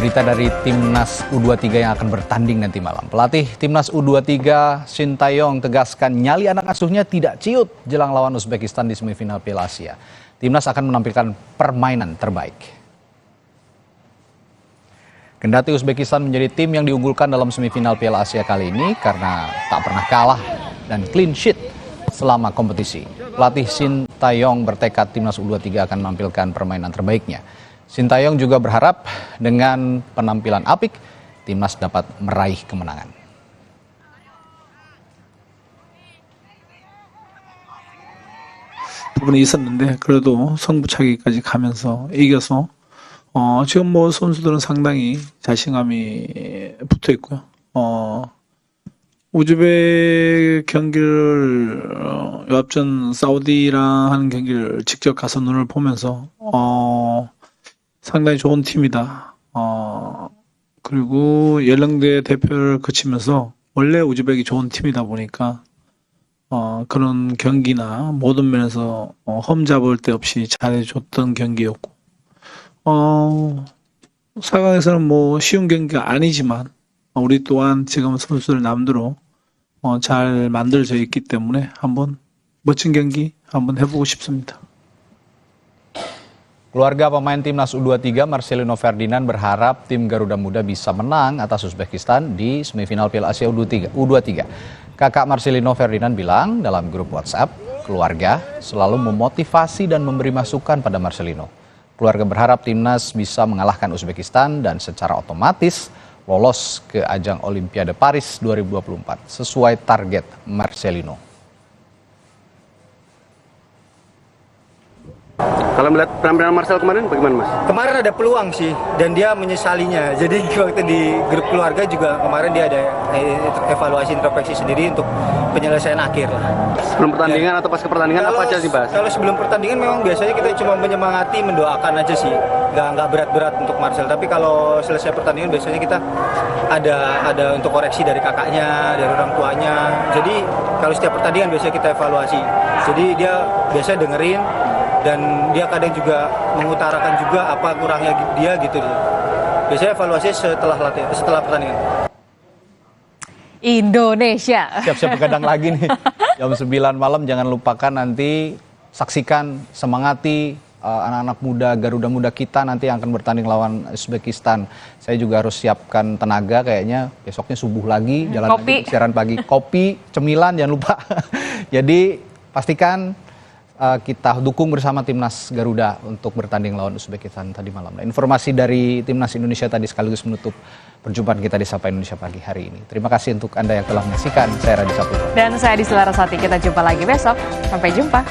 Berita dari Timnas U23 yang akan bertanding nanti malam. Pelatih Timnas U23 Shin Tae-yong tegaskan nyali anak asuhnya tidak ciut jelang lawan Uzbekistan di semifinal Piala Asia. Timnas akan menampilkan permainan terbaik. Kendati Uzbekistan menjadi tim yang diunggulkan dalam semifinal Piala Asia kali ini karena tak pernah kalah dan clean sheet selama kompetisi. Pelatih Shin Tae-yong bertekad Timnas U23 akan menampilkan permainan terbaiknya. Shin Tae-yong juga berharap dengan penampilan apik, timnas dapat meraih kemenangan. 부분이 있었는데 그래도 승부차기까지 가면서 이겨서 지금 뭐 선수들은 상당히 자신감이 붙어 있고요. 우즈벡 경기를 요 앞전 사우디랑 하는 경기를 직접 가서 눈을 보면서 상당히 좋은 팀이다. 그리고 연령대 대표를 거치면서 원래 우즈벡이 좋은 팀이다 보니까 그런 경기나 모든 면에서 험잡을 데 없이 잘해줬던 경기였고 4강에서는 뭐 쉬운 경기가 아니지만 우리 또한 지금 선수들 남대로 잘 만들어져 있기 때문에 한번 멋진 경기 한번 해보고 싶습니다. Keluarga pemain Timnas U23 Marcelino Ferdinand berharap tim Garuda Muda bisa menang atas Uzbekistan di semifinal Piala Asia U23. Kakak Marcelino Ferdinand bilang dalam grup WhatsApp, keluarga selalu memotivasi dan memberi masukan pada Marcelino. Keluarga berharap timnas bisa mengalahkan Uzbekistan dan secara otomatis lolos ke ajang Olimpiade Paris 2024 sesuai target Marcelino. Kalau melihat penampilan Marcel kemarin bagaimana Mas? Kemarin ada peluang sih dan dia menyesalinya. Jadi waktu di grup keluarga juga kemarin dia ada evaluasi introspeksi sendiri untuk penyelesaian akhir lah. Sebelum pertandingan atau pas ke pertandingan apa aja dibahas? Kalau sebelum pertandingan memang biasanya kita cuma menyemangati, mendoakan aja sih. Nggak berat-berat untuk Marcel. Tapi kalau selesai pertandingan biasanya kita ada untuk koreksi dari kakaknya, dari orang tuanya. Jadi kalau setiap pertandingan biasanya kita evaluasi. Jadi dia biasanya dengerin dan dia kadang juga mengutarakan juga apa kurangnya dia gitu. Biasanya evaluasi setelah latihan, setelah pertandingan. Indonesia. Siap-siap begadang lagi nih. Jam 9 malam jangan lupakan nanti saksikan, semangati anak-anak muda Garuda Muda kita nanti yang akan bertanding lawan Uzbekistan. Saya juga harus siapkan tenaga kayaknya besoknya subuh lagi jalan kopi. lagi siaran pagi, kopi, cemilan jangan lupa. Jadi pastikan kita dukung bersama Timnas Garuda untuk bertanding lawan Uzbekistan tadi malam. Nah, informasi dari Timnas Indonesia tadi sekaligus menutup perjumpaan kita di Sapa Indonesia pagi hari ini. Terima kasih untuk Anda yang telah menyaksikan. Saya Radhi Saputra. Dan saya Diselara Sati. Kita jumpa lagi besok. Sampai jumpa.